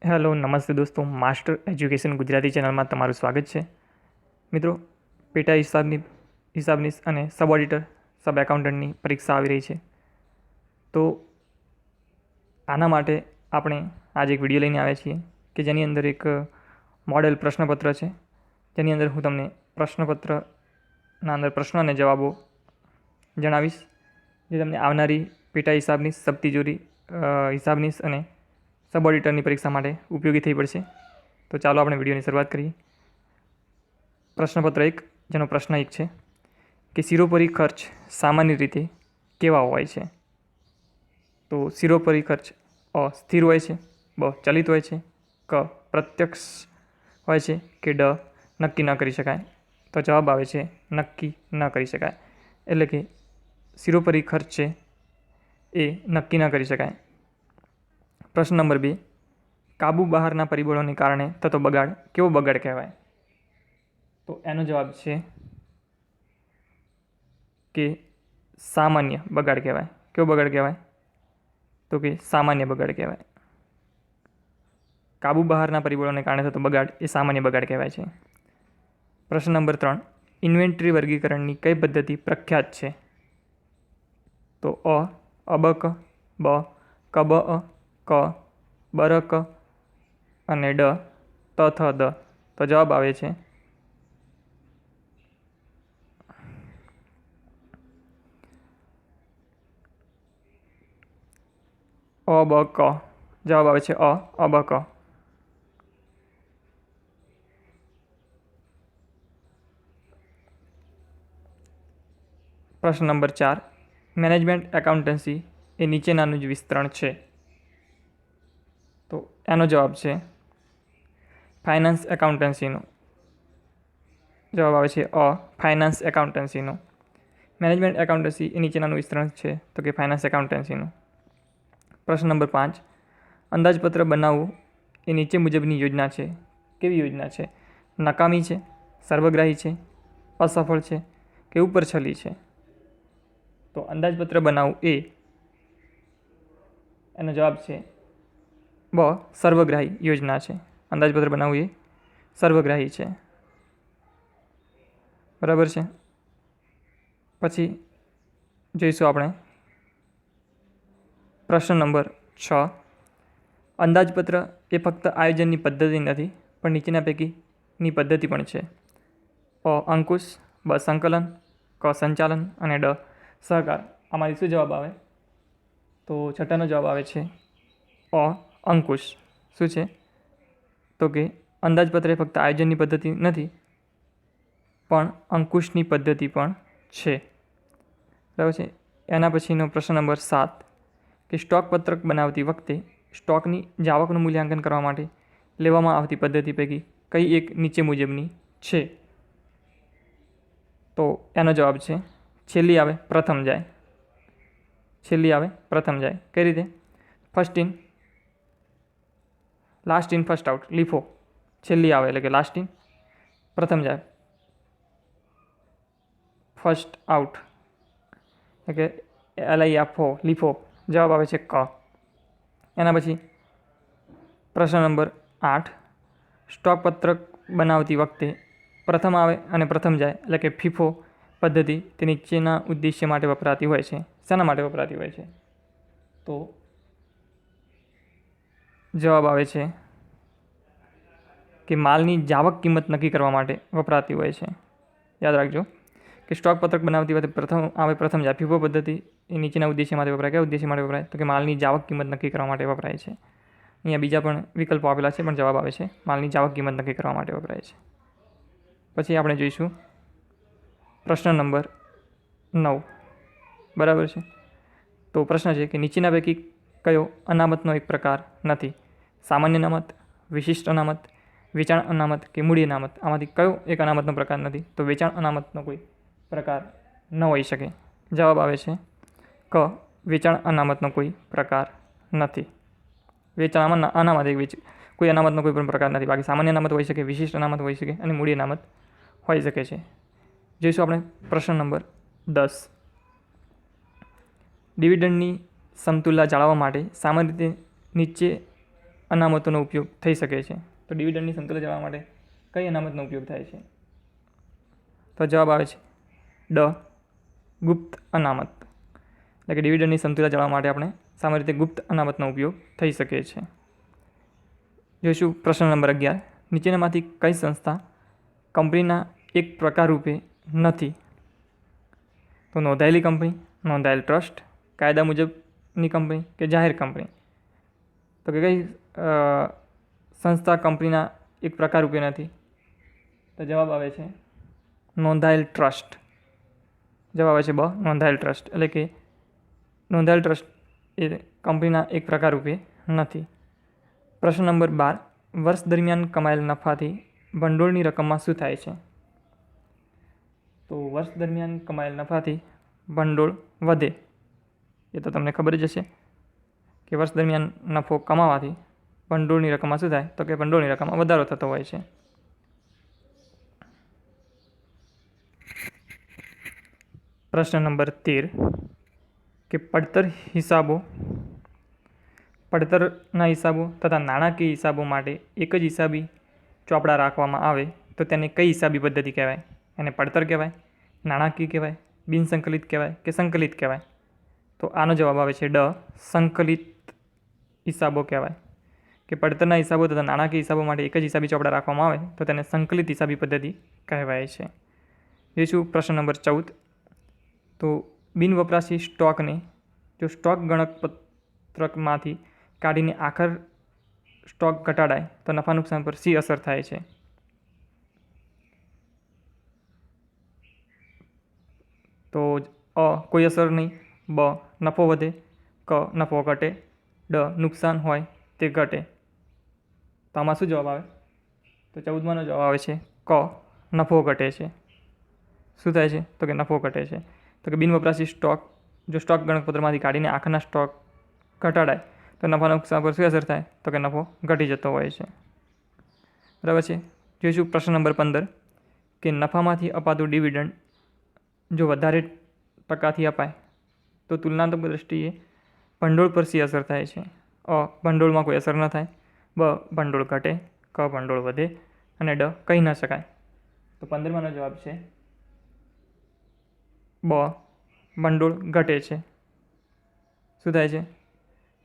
Hello નમસ્તે દોસ્તો, master education Gujarati ચેનલમાં તમારું સ્વાગત છે. મિત્રો, પેટા હિસાબનીસ અને સબ ઓડિટર સબ એકાઉન્ટન્ટની પરીક્ષા આવી રહી છે. તો આના માટે આપણે આજે એક વિડીયો લઈને આવ્યા છીએ કે જેની અંદર એક મોડેલ પ્રશ્નપત્ર છે, જેની અંદર હું તમને પ્રશ્નપત્રના અંદર પ્રશ્નો અને જવાબો જણાવીશ, જે તમને આવનારી પેટા હિસાબનીસ, સબ તિજોરી હિસાબનીસ અને સબ ઓડિટરની પરીક્ષા માટે ઉપયોગી થઈ પડશે. તો ચાલો આપણે વિડીયોની શરૂઆત કરીએ. પ્રશ્નપત્ર 1, જેનો પ્રશ્ન 1 છે કે શિરોપરી ખર્ચ સામાન્ય રીતે કેવા હોય છે? તો શિરોપરી ખર્ચ અ સ્થિર હોય છે, બ ચલિત હોય છે, ક પ્રત્યક્ષ હોય છે કે ડ નક્કી ન કરી શકાય. તો જવાબ આવે છે નક્કી ન કરી શકાય. એટલે કે શિરોપરી ખર્ચ છે એ નક્કી ન કરી શકાય. પ્રશ્ન નંબર 2, કાબુ બહારના પરિબળોને કારણે થતો બગાડ કેવો બગાડ કહેવાય? તો એનો જવાબ છે કે સામાન્ય બગાડ કહેવાય. કેવો બગાડ કહેવાય? તો કે સામાન્ય બગાડ કહેવાય. કાબુ બહારના પરિબળોને કારણે થતો બગાડ એ સામાન્ય બગાડ કહેવાય છે. પ્રશ્ન નંબર 3, ઇન્વેન્ટરી વર્ગીકરણની કઈ પદ્ધતિ પ્રખ્યાત છે? તો અબક, બ કબ, ક બરક અને ડ તથ દ. તો જવાબ આવે છે અબક. જવાબ આવે છે અબક. પ્રશ્ન નંબર 4, મેનેજમેન્ટ એકાઉન્ટન્સી એ નીચેનાનું જ વિસ્તરણ છે. તો એનો જવાબ છે ફાઇનાન્સ એકાઉન્ટન્સીનો. જવાબ આવે છે ફાઇનાન્સ એકાઉન્ટન્સીનો. મેનેજમેન્ટ એકાઉન્ટન્સી એ નીચેનાનું વિસ્તરણ છે, તો કે ફાઇનાન્સ એકાઉન્ટન્સીનું. પ્રશ્ન નંબર 5, અંદાજપત્ર બનાવવું એ નીચે મુજબની યોજના છે. કેવી યોજના છે? નકામી છે, સર્વગ્રાહી છે, અસફળ છે કે ઉપરછલી છે? તો અંદાજપત્ર બનાવવું એનો જવાબ છે બ સર્વગ્રાહી યોજના છે. અંદાજપત્ર બનાવવું એ સર્વગ્રાહી છે. બરાબર છે. પછી જોઈશું આપણે પ્રશ્ન નંબર 6, અંદાજપત્ર એ ફક્ત આયોજનની પદ્ધતિ નથી, પણ નીચેના પૈકીની પદ્ધતિ પણ છે. અંકુશ, બ સંકલન, ક સંચાલન અને ડ સહકાર. આમાંથી શું જવાબ આવે? તો છઠ્ઠાનો જવાબ આવે છે અંકુશ. શું છે? તો કે અંદાજપત્ર એ ફક્ત આયોજનની પદ્ધતિ નથી, પણ અંકુશની પદ્ધતિ પણ છે. બરાબર છે. એના પછીનો પ્રશ્ન નંબર 7, કે સ્ટોક પત્રક બનાવતી વખતે સ્ટોકની જાવકનું મૂલ્યાંકન કરવા માટે લેવામાં આવતી પદ્ધતિ પૈકી કઈ એક નીચે મુજબની છે? તો એનો જવાબ છે છેલ્લી આવે પ્રથમ જાય. છેલ્લી આવે પ્રથમ જાય. કઈ રીતે? Last in first out, LIFO. છેલ્લી આવે એટલે કે લાસ્ટ ઇન, પ્રથમ જાય ફર્સ્ટ આઉટ, એટલે કે LIFO, લીફો. જવાબ આવે છે ક. એના પછી પ્રશ્ન નંબર 8, સ્ટોક પત્રક બનાવતી વખતે પ્રથમ આવે અને પ્રથમ જાય એટલે કે ફીફો પદ્ધતિ તે નીચેના ઉદ્દેશ્ય માટે વપરાતી હોય છે. શેના માટે વપરાતી હોય છે? તો જવાબ આવે છે કે માલની જાવક કિંમત નક્કી કરવા માટે વપરાતી હોય છે. યાદ રાખજો કે સ્ટોક પત્રક બનાવતી વખતે પ્રથમ આવે પ્રથમ જાય ફીફો પદ્ધતિ એ નીચેના ઉદ્દેશ્ય માટે વપરાય. કયા ઉદ્દેશ્ય માટે વપરાય? તો કે માલની જાવક કિંમત નક્કી કરવા માટે વપરાય છે. અહીંયા બીજા પણ વિકલ્પો આપેલા છે, પણ જવાબ આવે છે માલની જાવક કિંમત નક્કી કરવા માટે વપરાય છે. પછી આપણે જોઈશું પ્રશ્ન નંબર 9. બરાબર છે. તો પ્રશ્ન છે કે નીચેના પૈકી કયો અનામતનો એક પ્રકાર નથી? સામાન્ય અનામત, વિશિષ્ટ અનામત, વેચાણ અનામત કે મૂડી અનામત. આમાંથી કયો એક અનામતનો પ્રકાર નથી? તો વેચાણ અનામતનો કોઈ પ્રકાર ન હોઈ શકે. જવાબ આવે છે ક વેચાણ અનામતનો કોઈ પ્રકાર નથી. વેચાણ અનામત કોઈ અનામતનો કોઈ પણ પ્રકાર નથી. બાકી સામાન્ય અનામત હોઈ શકે, વિશિષ્ટ અનામત હોઈ શકે અને મૂડી અનામત હોઈ શકે છે. જોઈશું આપણે પ્રશ્ન નંબર 10, ડિવિડન્ડની સમતુલા જાળવવા માટે સામાન્ય રીતે નીચે અનામતોનો ઉપયોગ થઈ શકે છે? તો ડિવિડન્ડની સમતુલા જાળવવા માટે કઈ અનામતનો ઉપયોગ થાય છે? તો જવાબ આવે છે ડ, ગુપ્ત અનામત. એટલે કે ડિવિડન્ડની સમતુલા જાળવવા માટે આપણે સામાન્ય રીતે ગુપ્ત અનામતનો ઉપયોગ થઈ શકે છે. જોઈશું પ્રશ્ન નંબર 11. નીચેનામાંથી કઈ સંસ્થા કંપનીના એક પ્રકાર રૂપે નથી? તો નોંધાયેલી કંપની, નોંધાયેલ ટ્રસ્ટ, કાયદા મુજબની કંપની કે જાહેર કંપની. તો કે કઈ સંસ્થા કંપનીના એક પ્રકાર રૂપે નથી? તો જવાબ આવે છે નોંધાયેલ ટ્રસ્ટ. જવાબ આવે છે બ, નોંધાયેલ ટ્રસ્ટ. એટલે કે નોંધાયેલ ટ્રસ્ટ એ કંપનીના એક પ્રકાર રૂપે નથી. પ્રશ્ન નંબર 12. વર્ષ દરમિયાન કમાયેલ નફાથી ભંડોળની રકમમાં શું થાય છે? તો વર્ષ દરમિયાન કમાયેલ નફાથી ભંડોળ વધે. એ તો તમને ખબર જ હશે કે વર્ષ દરમિયાન નફો કમાવાથી ભંડોળની રકમમાં શું થાય? તો કે ભંડોળની રકમમાં વધારો થતો હોય છે. પ્રશ્ન નંબર 13. કે પડતરના હિસાબો તથા નાણાકીય હિસાબો માટે એક જ હિસાબી ચોપડા રાખવામાં આવે તો તેને કઈ હિસાબી પદ્ધતિ કહેવાય? એને પડતર કહેવાય, નાણાકીય કહેવાય, બિનસંકલિત કહેવાય કે સંકલિત કહેવાય? તો આનો જવાબ આવે છે ડ, સંકલિત હિસાબો કહેવાય. કે પડતરના હિસાબો તથા નાણાકીય હિસાબો માટે એક જ હિસાબી ચોપડા રાખવામાં આવે તો તેને સંકલિત હિસાબી પદ્ધતિ કહેવાય છે. જોઈશું પ્રશ્ન નંબર 14. તો બિનવપરાશી સ્ટોકને જો સ્ટોક ગણકપત્રકમાંથી કાઢીને આખર સ્ટોક ઘટાડાય તો નફા નુકસાન પર શી અસર થાય છે? તો અ, કોઈ અસર નહીં, બ, નફો વધે, ક, નફો ઘટે, ડ, નુકસાન હોય તે ઘટે. તો આમાં શું જવાબ આવે? તો 14માનો જવાબ આવે છે ક, નફો ઘટે છે. શું થાય છે? તો કે નફો ઘટે છે. તો કે બિનવપરાશી સ્ટોક જો સ્ટોક ગણકપત્રમાંથી કાઢીને આખરના સ્ટોક ઘટાડાય તો નફા નુકસાન પર શું અસર થાય? તો કે નફો ઘટી જતો હોય છે. બરાબર છે. જોઈશું પ્રશ્ન નંબર 15. કે નફામાંથી અપાતું ડિવિડન્ડ જો વધારે ટકાથી અપાય તો તુલનાત્મક દ્રષ્ટિએ ભંડોળ પર શી અસર થાય છે? અ, ભંડોળમાં કોઈ અસર ન થાય, બ, ભંડોળ ઘટે, ક, ભંડોળ વધે અને ડ, કહી ન શકાય. તો 15માનો જવાબ છે બ, ભંડોળ ઘટે છે. શું થાય છે?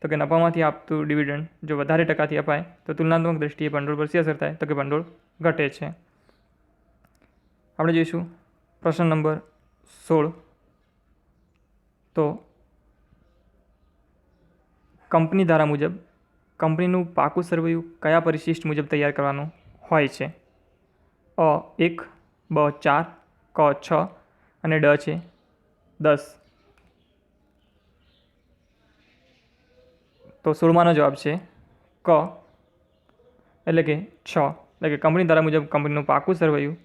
તો કે નફામાંથી આપતું ડિવિડન્ડ જો વધારે ટકાથી અપાય તો તુલનાત્મક દ્રષ્ટિએ ભંડોળ પર શી અસર થાય? તો કે ભંડોળ ઘટે છે. આપણે જોઈશું પ્રશ્ન નંબર 16. તો કંપની ધારા મુજબ કંપનીનું પાકું સરવૈયું કયા પરિશિષ્ટ મુજબ તૈયાર કરવાનું હોય છે? અ 1, બ 4, ક 6 અને ડ છે 10. તો 16માનો જવાબ છે ક, એટલે કે 6. એટલે કે કંપની ધારા મુજબ કંપનીનું પાકું સરવૈયું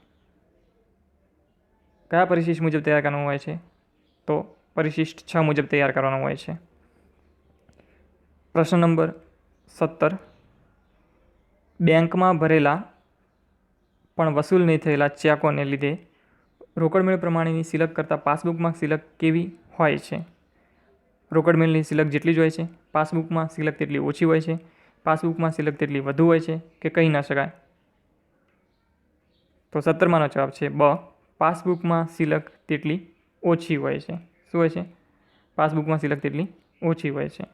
કયા પરિશિષ્ટ મુજબ તૈયાર કરવાનું હોય છે? તો પરિશિષ્ટ 6 મુજબ તૈયાર કરવાનું હોય છે. પ્રશ્ન નંબર 17. બેંકમાં ભરેલા પણ વસૂલ નહીં થયેલા ચેકોને લીધે રોકડ મેળ પ્રમાણેની સિલક કરતાં પાસબુકમાં સિલક કેવી હોય છે? રોકડ મેળની સિલક જેટલી જ હોય છે, પાસબુકમાં સિલક તેટલી ઓછી હોય છે, પાસબુકમાં સિલક તેટલી વધુ હોય છે કે કહી ન શકાય? તો 17માનો જવાબ છે બ, પાસબુકમાં સિલક તેટલી ઓછી હોય છે. શું હોય છે? પાસબુકમાં સિલક તેટલી ઓછી હોય છે.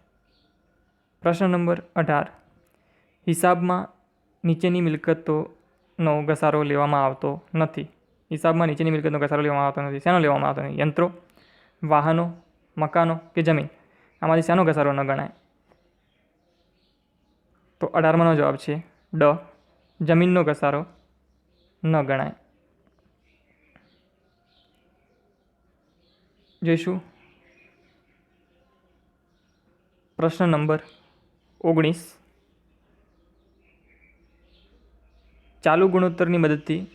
પ્રશ્ન નંબર 18. હિસાબમાં નીચેની મિલકતોનો ઘસારો લેવામાં આવતો નથી. હિસાબમાં નીચેની મિલકતનો ઘસારો લેવામાં આવતો નથી. શેનો લેવામાં આવતો નથી? યંત્રો, વાહનો, મકાનો કે જમીન? આમાંથી શેનો ઘસારો ન ગણાય? તો 18માનો જવાબ છે ડ, જમીનનો ઘસારો ન ગણાય. જોઈશું પ્રશ્ન નંબર 19. ચાલુ ગુણોત્તરની મદદથી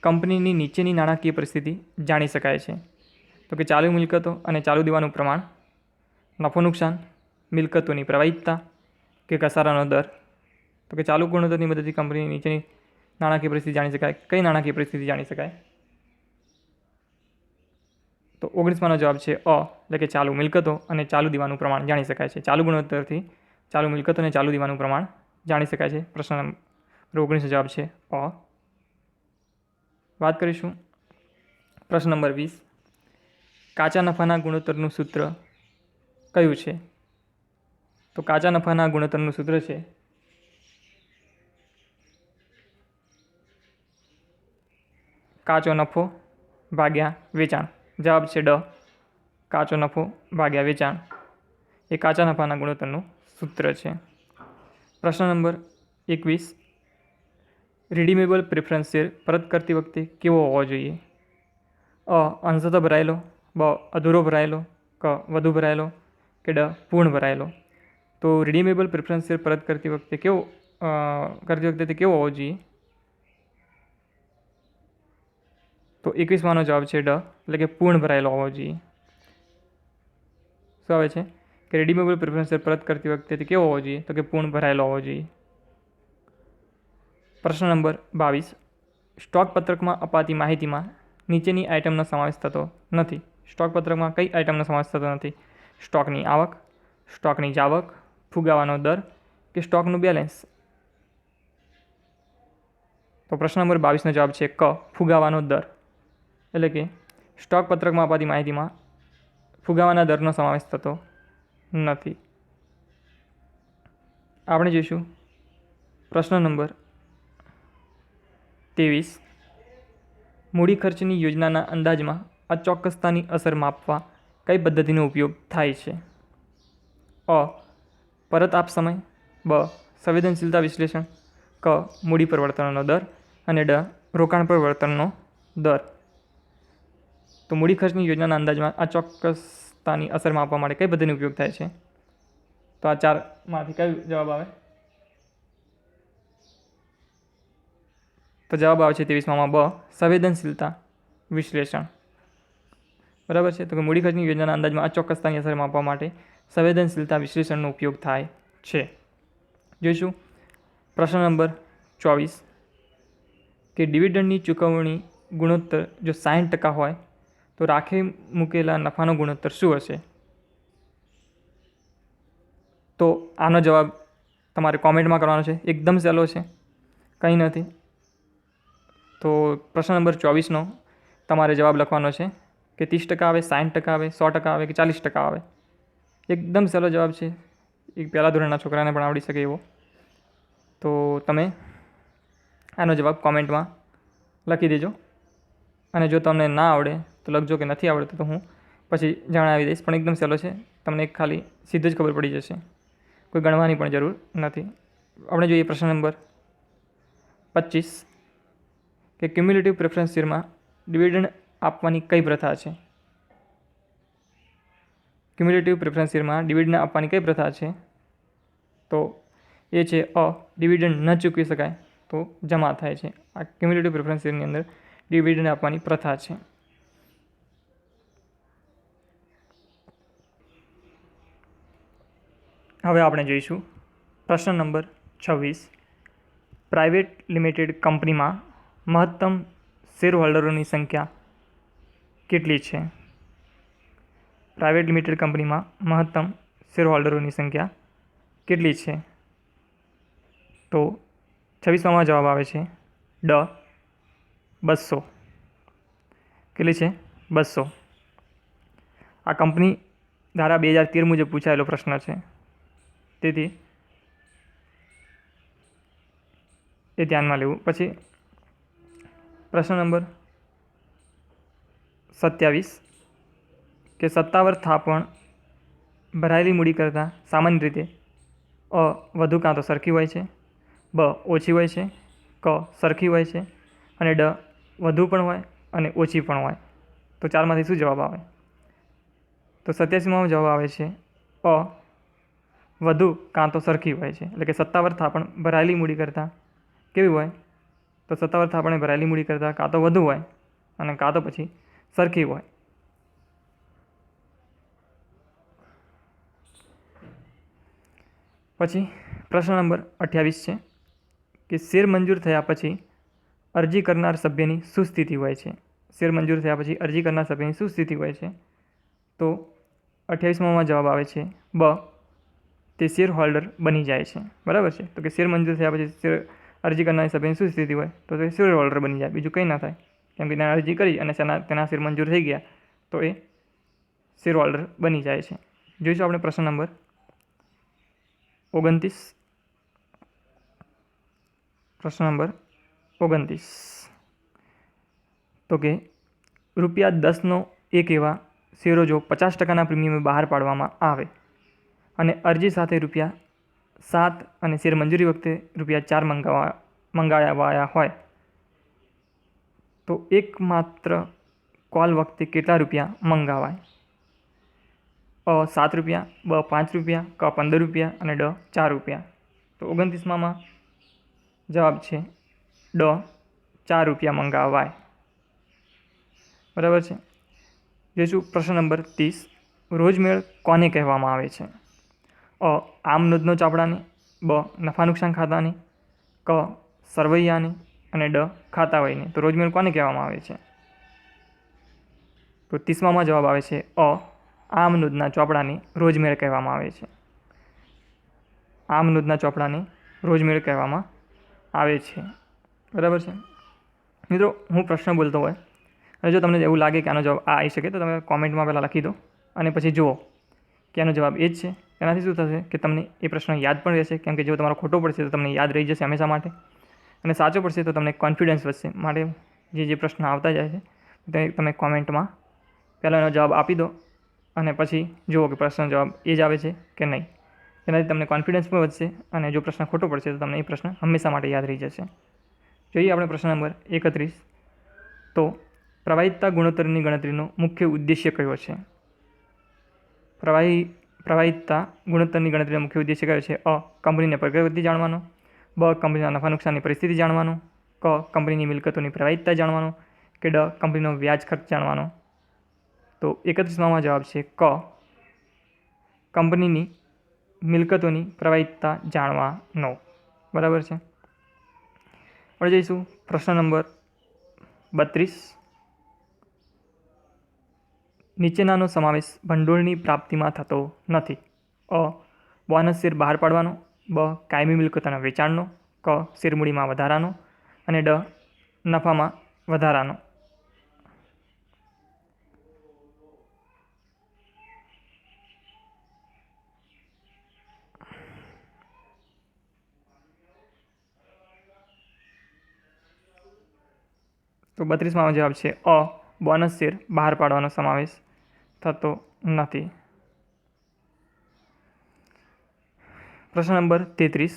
કંપનીની નીચેની નાણાકીય પરિસ્થિતિ જાણી શકાય છે. તો કે ચાલુ મિલકતો અને ચાલુ દેવાનું પ્રમાણ, નફો નુકસાન, મિલકતોની પ્રવાહિતતા કે ઘસારાનો દર? તો કે ચાલુ ગુણોત્તરની મદદથી કંપનીની નીચેની નાણાકીય પરિસ્થિતિ જાણી શકાય. કઈ નાણાકીય પરિસ્થિતિ જાણી શકાય? તો 19માનો જવાબ છે અ, એટલે કે ચાલુ મિલકતો અને ચાલુ દેવાનું પ્રમાણ જાણી શકાય છે. ચાલુ ગુણોત્તરથી ચાલુ મિલકતો અને ચાલુ દેવાનું પ્રમાણ જાણી શકાય છે. પ્રશ્ન નંબર 19નો જવાબ છે અ. વાત કરીશું પ્રશ્ન નંબર 20. કાચા નફાના ગુણોત્તરનું સૂત્ર કયું છે? તો કાચા નફાના ગુણોત્તરનું સૂત્ર છે કાચો નફો ભાગ્યા વેચાણ. જવાબ છે ડ. કાચો નફો ભાગ્યા વેચાણ એ કાચા નફાના ગુણોત્તરનું સૂત્ર છે. પ્રશ્ન નંબર 21. રિડીમેબલ પ્રેફરન્સ શેર પરત કરતી વખતે કેવો હોવો જોઈએ? અ. અંશતઃ ભરાયેલો, બ. અધૂરો ભરાયેલો, ક. વધુ ભરાયેલો, કે ડ. પૂર્ણ ભરાયેલો. તો રિડીમેબલ પ્રેફરન્સ શેર પરત કરતી વખતે તે કેવો હોવો જોઈએ? તો 21માનો જવાબ છે ડ, એટલે કે પૂર્ણ ભરાયેલો હોવો જોઈએ. શું આવે છે કે રિડીમેબલ પ્રેફરન્સ શેર પરત કરતી વખતે તે કેવો હોવો જોઈએ? તો કે પૂર્ણ ભરાયેલો હોવો જોઈએ. પ્રશ્ન નંબર 22. સ્ટોક પત્રકમાં અપાતી માહિતીમાં નીચેની આઇટમનો સમાવેશ થતો નથી. સ્ટોક પત્રકમાં કઈ આઇટમનો સમાવેશ થતો નથી? સ્ટોકની આવક, સ્ટોકની જાવક, ફુગાવાનો દર કે સ્ટોકનું બેલેન્સ. તો પ્રશ્ન નંબર 22નો જવાબ છે ક. ફુગાવાનો દર. એટલે કે સ્ટોક પત્રકમાં અપાતી માહિતીમાં ફુગાવાના દરનો સમાવેશ થતો નથી. આપણે જોઈશું પ્રશ્ન નંબર 23. મૂડી ખર્ચની યોજનાના અંદાજમાં અચોક્કસતાની અસર માપવા કઈ પદ્ધતિનો ઉપયોગ થાય છે? અ. પરત આપ સમય, બ. સંવેદનશીલતા વિશ્લેષણ, ક. મૂડી પર વળતરનો દર અને ડ. રોકાણ પર વળતરનો દર. તો મૂડી ખર્ચની યોજનાના અંદાજમાં અચોક્કસતાની અસર માપવા માટે કઈ પદ્ધતિનો ઉપયોગ થાય છે? તો આ ચારમાંથી કયો જવાબ આવે? તો જવાબ આવે છે 23માં બ. સંવેદનશીલતા વિશ્લેષણ. બરાબર છે. તો કે મૂડી ખર્ચની યોજનાના અંદાજમાં અચોક્કસતાની અસર માપવા માટે સંવેદનશીલતા વિશ્લેષણનો ઉપયોગ થાય છે. જોઈશું પ્રશ્ન નંબર 24. કે ડિવિડન્ડની ચૂકવણી ગુણોત્તર જો 60% હોય તો રાખી મૂકેલા નફાનો ગુણોત્તર શું હશે? તો આનો જવાબ તમારે કોમેન્ટમાં કરવાનો છે. એકદમ સહેલો છે, કંઈ નથી. તો પ્રશ્ન નંબર 24નો તમારે જવાબ લખવાનો છે કે 30% આવે, 60% આવે, 100% આવે કે 40% આવે. એકદમ સહેલો જવાબ છે. એક પહેલા ધોરણના છોકરાને પણ આવડી શકે એવો. તો તમે આનો જવાબ કોમેન્ટમાં લખી દેજો. અને જો તમને ના આવડે તો લખજો કે નથી આવડતું, તો હું પછી જણાવી દઈશ. પણ એકદમ સહેલો છે, તમને ખાલી સીધું જ ખબર પડી જશે. કોઈ ગણવાની પણ જરૂર નથી. આપણે જોઈએ પ્રશ્ન નંબર 25. કે ક્યુમ્યુલેટિવ પ્રેફરન્સ શેરમાં ડિવિડન્ડ આપવાની કઈ પ્રથા છે? ક્યુમ્યુલેટિવ પ્રેફરન્સ શેરમાં ડિવિડન્ડ આપવાની કઈ પ્રથા છે? તો એ છે અ. ડિવિડન્ડ ન ચૂકવી શકાય તો જમા થાય છે. આ ક્યુમ્યુલેટિવ પ્રેફરન્સ શેરની અંદર ડિવિડન્ડ આપવાની પ્રથા છે. હવે આપણે જોઈશું પ્રશ્ન નંબર 26. પ્રાઇવેટ લિમિટેડ કંપનીમાં મહત્તમ શેર હોલ્ડરોની સંખ્યા કેટલી છે? પ્રાઇવેટ લિમિટેડ કંપનીમાં મહત્તમ શેર હોલ્ડરોની સંખ્યા કેટલી છે? તો 26માં જવાબ આવે છે ડ. 200. કેટલી છે? 200. આ કંપની ધારા 2013 મુજબ પૂછાયેલો પ્રશ્ન છે, તેથી એ ધ્યાનમાં લેવું. પછી પ્રશ્ન નંબર 27. કે સત્તાવાર થાપણ ભરાયેલી મૂડી કરતાં સામાન્ય રીતે અ. વધુ કાં તો સરખી હોય છે, બ. ઓછી હોય છે, ક. સરખી હોય છે અને ડ. વધુ પણ હોય અને ઓછી પણ હોય. તો ચારમાંથી શું જવાબ આવે? તો 87માં જવાબ આવે છે અ. વધુ કાં તો સરખી હોય છે. એટલે કે સત્તાવાર થાપણ ભરાયેલી મૂડી કરતાં કેવી હોય? તો સત્તાવાર થાપણે ભરાયેલી મૂડી કરતાં કાં તો વધુ હોય અને કાં તો પછી સરખી હોય. પછી પ્રશ્ન નંબર 28 છે કે શેર મંજૂર થયા પછી અરજી કરનાર સભ્યની શું સ્થિતિ હોય છે? શેર મંજૂર થયા પછી અરજી કરનાર સભ્યની શું સ્થિતિ હોય છે? તો 28માં જવાબ આવે છે બ. તે શેર હોલ્ડર બની જાય છે. બરાબર છે. તો કે શેર મંજૂર થયા પછી શેર અરજી કરનારી સભ્યની શું સ્થિતિ હોય તો તે શેર હોલ્ડર બની જાય, બીજું કંઈ ના થાય. કેમ કે તેને અરજી કરી અને તેના શેર મંજૂર થઈ ગયા તો એ શેર હોલ્ડર બની જાય છે. જોઈશું આપણે પ્રશ્ન નંબર 29. પ્રશ્ન નંબર 29 તો કે ₹10નો એક એવા શેરો જો 50%ના પ્રીમિયમે બહાર પાડવામાં આવે અને અરજી સાથે ₹7 અને શેર મંજૂરી વખતે ₹4 મંગાવાયા હોય તો એકમાત્ર કોલ વખતે કેટલા રૂપિયા મંગાવાય? અ ₹7, બ ₹5, ક ₹15 અને ડ ₹4. તો 29માં જવાબ છે ડ ₹4 મંગાવાય. બરાબર છે. જોઈશું પ્રશ્ન નંબર 30. રોજમેળ કોને કહેવામાં આવે છે? અ આમ નોંધનો ચોપડાને, બ નફા નુકસાન ખાતાને, ક સરવૈયાને અને ડ ખાતાવહીને. તો રોજમેળ કોને કહેવામાં આવે છે? તો 30માં જવાબ આવે છે અ આમ નોંધના ચોપડાને રોજમેળ કહેવામાં આવે છે. આમ નોંધના ચોપડાને રોજમેળ કહેવામાં આવે છે. બરાબર છે. મિત્રો, હું પ્રશ્ન બોલતો હોય અને જો તમને એવું લાગે કે આનો જવાબ આ આવી શકે તો તમે કોમેન્ટમાં પહેલાં લખી દો અને પછી જુઓ કે આનો જવાબ એ જ છે. એનાથી શું થશે કે તમને એ પ્રશ્ન યાદ પણ રહેશે, કેમ કે જો તમારો ખોટો પડશે તો તમને યાદ રહી જશે હંમેશા માટે, અને સાચો પડશે તો તમને કોન્ફિડન્સ વધશે. માટે જે પ્રશ્ન આવતા જાય છે તે તમે કોમેન્ટમાં પહેલાં એનો જવાબ આપી દો અને પછી જુઓ કે પ્રશ્નનો જવાબ એ જ આવે છે કે નહીં. એનાથી તમને કોન્ફિડન્સ પણ વધશે અને જો પ્રશ્ન ખોટો પડશે તો તમને એ પ્રશ્ન હંમેશા માટે યાદ રહી જશે. જોઈએ આપણે પ્રશ્ન નંબર 31. તો પ્રવાહિતતા ગુણોત્તરની ગણતરીનો મુખ્ય ઉદ્દેશ્ય કયો છે? પ્રવાહિતતા ગુણોત્તરની ગણતરીનો મુખ્ય ઉદ્દેશ્ય કયો છે? અ કંપનીની પ્રગતિ જાણવાનો, બ કંપનીના નફા નુકસાનની પરિસ્થિતિ જાણવાનો, ક કંપનીની મિલકતોની પ્રવાહિતતા જાણવાનો, કે ડ કંપનીનો વ્યાજ ખર્ચ જાણવાનો. તો 31માં જવાબ છે ક કંપનીની મિલકતોની પ્રવાહિતતા જાણવાનો. બરાબર છે. હવે જઈશું પ્રશ્ન નંબર 32. નીચેનાનો સમાવેશ ભંડોળની પ્રાપ્તિમાં થતો નથી. અ બોનસ શેર બહાર પાડવાનો, બ કાયમી મિલકતોના વેચાણનો, ક શેરમૂડીમાં વધારાનો અને ડ નફામાં વધારાનો. તો 32માં જવાબ છે અ બોનસ શેર બહાર પાડવાનો સમાવેશ થતો નથી. પ્રશ્ન નંબર 33.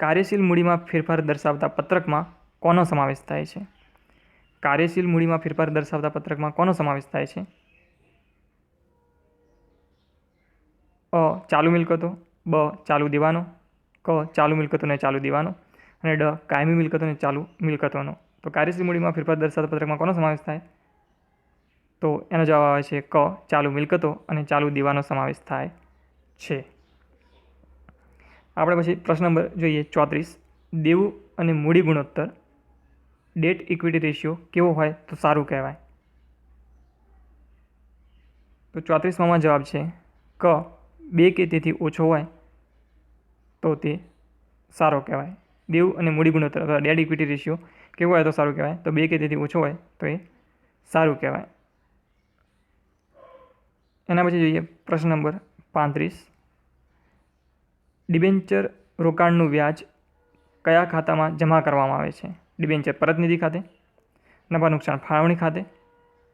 કાર્યશીલ મૂડીમાં ફેરફાર દર્શાવતા પત્રકમાં કોનો સમાવેશ થાય છે? કાર્યશીલ મૂડીમાં ફેરફાર દર્શાવતા પત્રકમાં કોનો સમાવેશ થાય છે? અ ચાલુ મિલકતો, બ ચાલુ દેવાનો, ક ચાલુ મિલકતોને ચાલુ દેવાનો અને ડ કાયમી મિલકતોને ચાલુ મિલકતોનો. તો કાર્યશીલ મૂડીમાં ફેરફાર દર્શાવતા પત્રકમાં કોનો સમાવેશ થાય? તો એનો જવાબ આવે છે ક ચાલુ મિલકતો અને ચાલુ દેવાનો સમાવેશ થાય છે. આપણે પછી પ્રશ્ન નંબર જોઈએ 34. દેવું અને મૂડી ગુણોત્તર ડેટ ઇક્વિટી રેશિયો કેવો હોય તો સારું કહેવાય? તો 34માં જવાબ છે ક 2 કે તેથી ઓછો હોય તો તે સારો કહેવાય. દેવું અને મૂડી ગુણોત્તર અથવા ડેટ ઇક્વિટી રેશિયો કેવો હોય તો સારું કહેવાય? તો 2 કે તેથી ઓછો હોય તો એ સારું કહેવાય. એના પછી જોઈએ પ્રશ્ન નંબર 35. ડિબેન્ચર રોકાણનું વ્યાજ કયા ખાતામાં જમા કરવામાં આવે છે? ડિબેન્ચર પરતનિધિ ખાતે, નફા નુકસાન ફાળવણી ખાતે,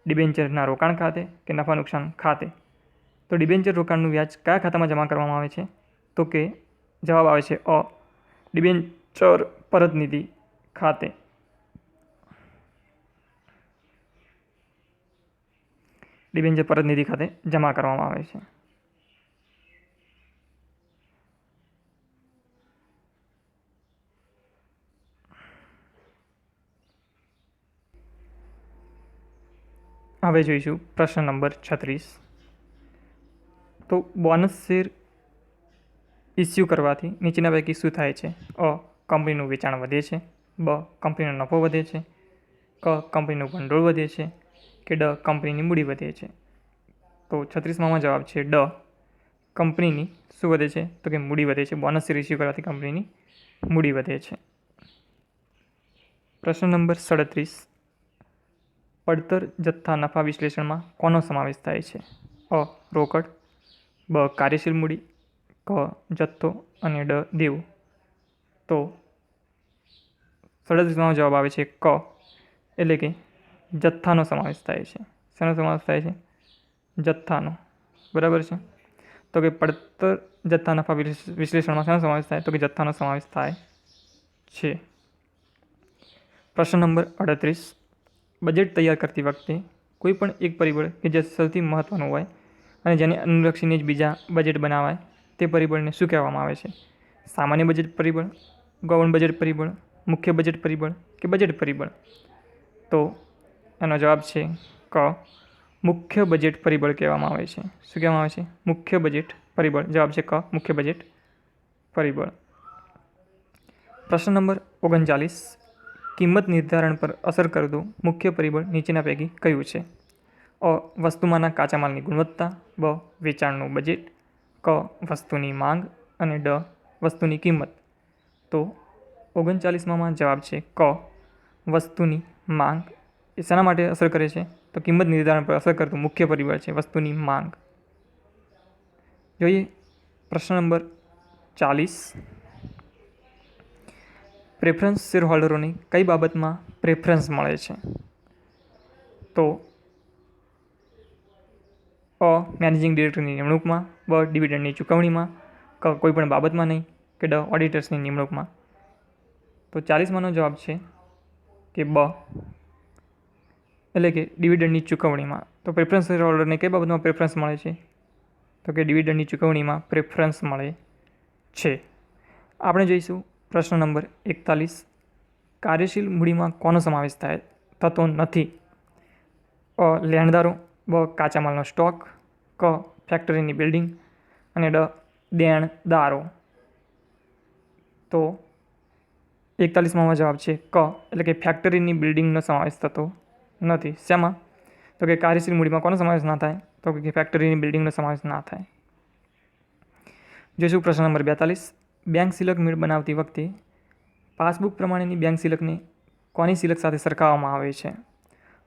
ડિબેન્ચરના રોકાણ ખાતે કે નફા નુકસાન ખાતે. તો ડિબેન્ચર રોકાણનું વ્યાજ કયા ખાતામાં જમા કરવામાં આવે છે? તો કે જવાબ આવે છે અ ડિબેન્ચર પરતનિધિ ખાતે. ડિબેન્ચર પરતનિધિ ખાતે જમા કરવામાં આવે છે. હવે જોઈશું પ્રશ્ન નંબર 36. તો બોનસ શેર ઇસ્યુ કરવાથી નીચેના પૈકી શું થાય છે? અ કંપનીનું વેચાણ વધે છે, બ કંપનીનો નફો વધે છે, ક કંપનીનું ભંડોળ વધે છે કે ડ કંપનીની મૂડી વધે છે. તો 36માં જવાબ છે ડ કંપનીની શું વધે છે? તો કે મૂડી વધે છે. બોનસ રિસીવ કરવાથી કંપનીની મૂડી વધે છે. પ્રશ્ન નંબર 37. પડતર જથ્થા નફા વિશ્લેષણમાં કોનો સમાવેશ થાય છે? અ. રોકડ, બ. કાર્યશીલ મૂડી, ક. જથ્થો અને ડ. દેવું. તો 37માં જવાબ આવે છે ક, એટલે કે જથ્થાનો સમાવેશ થાય છે. શેનો સમાવેશ થાય છે? જથ્થાનો. બરાબર છે. તો કે પડતર જથ્થા નફા વિશ્લેષણમાં શેનો સમાવેશ થાય? તો કે જથ્થાનો સમાવેશ થાય છે. પ્રશ્ન નંબર 38. બજેટ તૈયાર કરતી વખતે કોઈ પણ એક પરિબળ કે જે સૌથી મહત્વનું હોય અને જેને અનુલક્ષીને જ બીજા બજેટ બનાવાય તે પરિબળને શું કહેવામાં આવે છે? સામાન્ય બજેટ પરિબળ, ગૌણ બજેટ પરિબળ, મુખ્ય બજેટ પરિબળ કે બજેટ પરિબળ? તો એનો જવાબ છે ક. મુખ્ય બજેટ પરિબળ કહેવામાં આવે છે. શું કહેવામાં આવે છે? મુખ્ય બજેટ પરિબળ. જવાબ છે ક. મુખ્ય બજેટ પરિબળ. પ્રશ્ન નંબર 39. કિંમત નિર્ધારણ પર અસર કરતું મુખ્ય પરિબળ નીચેના પૈકી કયું છે? અ. વસ્તુમાંના કાચા માલની ગુણવત્તા, બ. વેચાણનું બજેટ, ક. વસ્તુની માંગ અને ડ. વસ્તુની કિંમત. તો 39માં જવાબ છે ક. વસ્તુની માંગ. એ શેના માટે અસર કરે છે? તો કિંમત નિર્ધારણ પર અસર કરતું મુખ્ય પરિબળ છે વસ્તુની માંગ. જોઈએ પ્રશ્ન નંબર 40. પ્રેફરન્સ શેર હોલ્ડરોને કઈ બાબતમાં પ્રેફરન્સ મળે છે? તો અ. મેનેજિંગ ડિરેક્ટરની નિમણૂકમાં, બ. ડિવિડન્ડની ચૂકવણીમાં, ક. કોઈપણ બાબતમાં નહીં કે ડ. ઓડિટર્સની નિમણૂકમાં. તો 40માનો જવાબ છે કે બ, એટલે કે ડિવિડન્ડની ચૂકવણીમાં. તો પ્રેફરન્સ શેર હોલ્ડરને કઈ બાબતમાં પ્રેફરન્સ મળે છે? તો કે ડિવિડન્ડની ચૂકવણીમાં પ્રેફરન્સ મળે છે. આપણે જોઈશું પ્રશ્ન નંબર 41. કાર્યશીલ મૂડીમાં કોનો સમાવેશ થતો નથી? અ. લેણદારો, બ. કાચા માલનો સ્ટોક, ક. ફેક્ટરીની બિલ્ડિંગ અને ડ. દેણદારો. તો 41માં જવાબ છે ક, એટલે કે ફેક્ટરીની બિલ્ડિંગનો સમાવેશ થતો નથી. શેમાં? તો કે કાર્યશીલ મૂડીમાં કોનો સમાવેશ ના થાય? તો કે ફેક્ટરીની બિલ્ડિંગનો સમાવેશ ના થાય. જોઈશું પ્રશ્ન નંબર 42. બેંક સિલક મીળ બનાવતી વખતે પાસબુક પ્રમાણેની બેંક સિલકને કોની સિલક સાથે સરખાવવામાં આવે છે?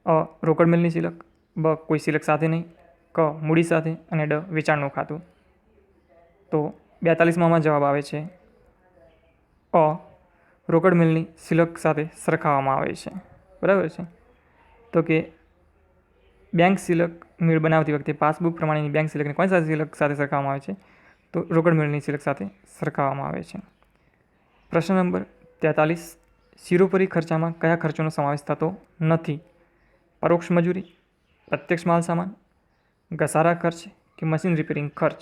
અ. રોકડ મેળની સિલક, બ. કોઈ સિલક સાથે નહીં, ક. મૂડી સાથે અને ડ. વેચાણનું ખાતું. તો 42માં જવાબ આવે છે અ. રોકડ મેળની સિલક સાથે સરખાવવામાં આવે છે. બરાબર છે. તો કે બેંક સિલક મીળ બનાવતી વખતે પાસબુક પ્રમાણેની બેંક સિલકને કોની સાથે સિલક સાથે સરખાવવામાં આવે છે? તો રોકડ મેળની સિલક સાથે સરખાવવામાં આવે છે. પ્રશ્ન નંબર 43. શિરોપરી ખર્ચામાં કયા ખર્ચોનો સમાવેશ થતો નથી? પરોક્ષ મજૂરી, પ્રત્યક્ષ માલ સામાન, ઘસારા ખર્ચ કે મશીન રિપેરિંગ ખર્ચ.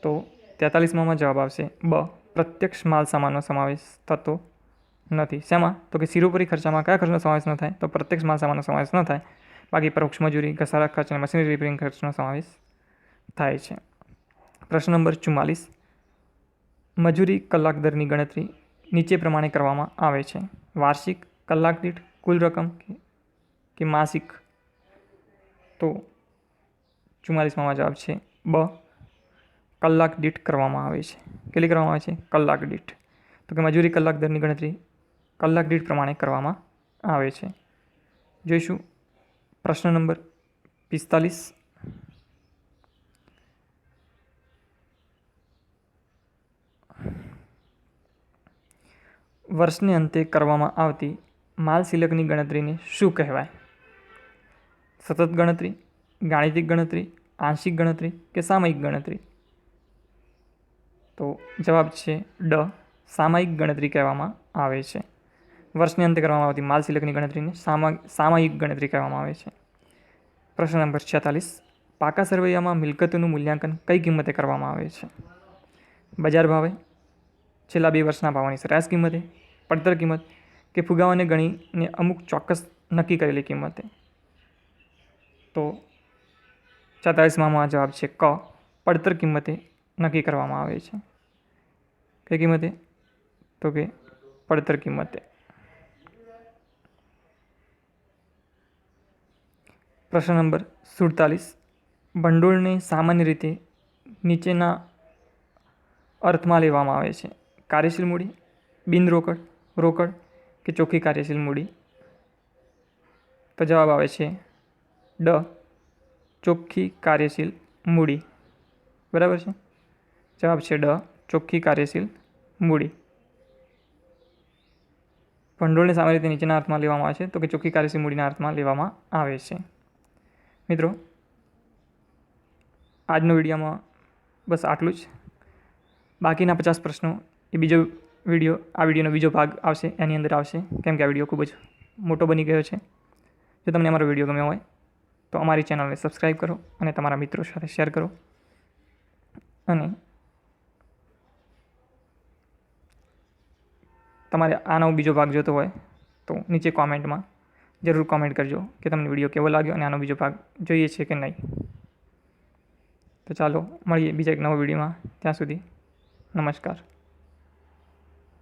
તો 43માં જવાબ આવશે બ. પ્રત્યક્ષ માલ સામાનનો સમાવેશ થતો નથી. શેમાં? તો કે શિરોપરી ખર્ચામાં કયા ખર્ચનો સમાવેશ ન થાય? તો પ્રત્યક્ષ માલ સામાનનો સમાવેશ ન થાય. બાકી પરોક્ષ મજૂરી, ઘસારા ખર્ચ અને મશીનરી રિપેરિંગ ખર્ચનો સમાવેશ થાય છે. પ્રશ્ન નંબર 44. મજૂરી કલાક દરની ગણતરી નીચે પ્રમાણે કરવામાં આવે છે. વાર્ષિક, કલાક દીઠ, કુલ રકમ કે માસિક? તો 44માં જવાબ છે બ. કલાક દીઠ કરવામાં આવે છે. કેટલી કરવામાં આવે છે? કલાક દીઠ. તો કે મજૂરી કલાક દરની ગણતરી કલાક દીઠ પ્રમાણે કરવામાં આવે છે. જોઈશું પ્રશ્ન નંબર 45. વર્ષને અંતે કરવામાં આવતી માલ સિલકની ગણતરીને શું કહેવાય? સતત ગણતરી, ગાણિતિક ગણતરી, આંશિક ગણતરી કે સામયિક ગણતરી? તો જવાબ છે ડ. સામયિક ગણતરી કહેવામાં આવે છે. વર્ષને અંતે કરવામાં આવતી માલ સિલકની ગણતરીને સામયિક ગણતરી કહેવામાં આવે છે. પ્રશ્ન નંબર 46. પાકા સરવૈયામાં મિલકતોનું મૂલ્યાંકન કઈ કિંમતે કરવામાં આવે છે? બજાર ભાવે, છેલ્લા 2 વર્ષના ભાવોની સરેરાશ કિંમતે, પડતર કિંમત કે ફુગાવાને ગણીને અમુક ચોક્કસ નક્કી કરેલી કિંમતે? તો 44માં જવાબ છે ક. પડતર કિંમતે નક્કી કરવામાં આવે છે. કઈ કિંમતે? તો કે પડતર કિંમતે. પ્રશ્ન નંબર 47. ભંડોળને સામાન્ય રીતે નીચેના અર્થમાં લેવામાં આવે છે? કાર્યશીલ મૂડી, બિન રોકડ, રોકડ કે ચોખ્ખી કાર્યશીલ મૂડી? તો જવાબ આવે છે ડ, ચોખ્ખી કાર્યશીલ મૂડી. બરાબર છે. જવાબ છે ડ, ચોખ્ખી કાર્યશીલ મૂડી. ભંડોળને સામાન્ય રીતે નીચેના અર્થમાં લેવામાં આવે છે? તો કે ચોખ્ખી કાર્યશીલ મૂડીના અર્થમાં લેવામાં આવે છે. મિત્રો, આજનો વિડીયોમાં બસ આટલું જ. બાકીના 50 પ્રશ્નો એ આ વિડીયોનો બીજો ભાગ આવશે, એની અંદર આવશે, કેમ કે આ વિડીયો ખૂબ જ મોટો બની ગયો છે. જો તમને અમારો વિડીયો ગમ્યો હોય તો અમારી ચેનલને સબસ્ક્રાઈબ કરો અને તમારા મિત્રો સાથે શેર કરો. અને તમારે આનો બીજો ભાગ જોતો હોય તો નીચે કોમેન્ટમાં જરૂર કોમેન્ટ કરજો કે તમને વિડીયો કેવો લાગ્યો અને આનો બીજો ભાગ જોઈએ છે કે નહીં. તો ચાલો મળીએ બીજા એક નવા વિડીયોમાં. ત્યાં સુધી નમસ્કાર.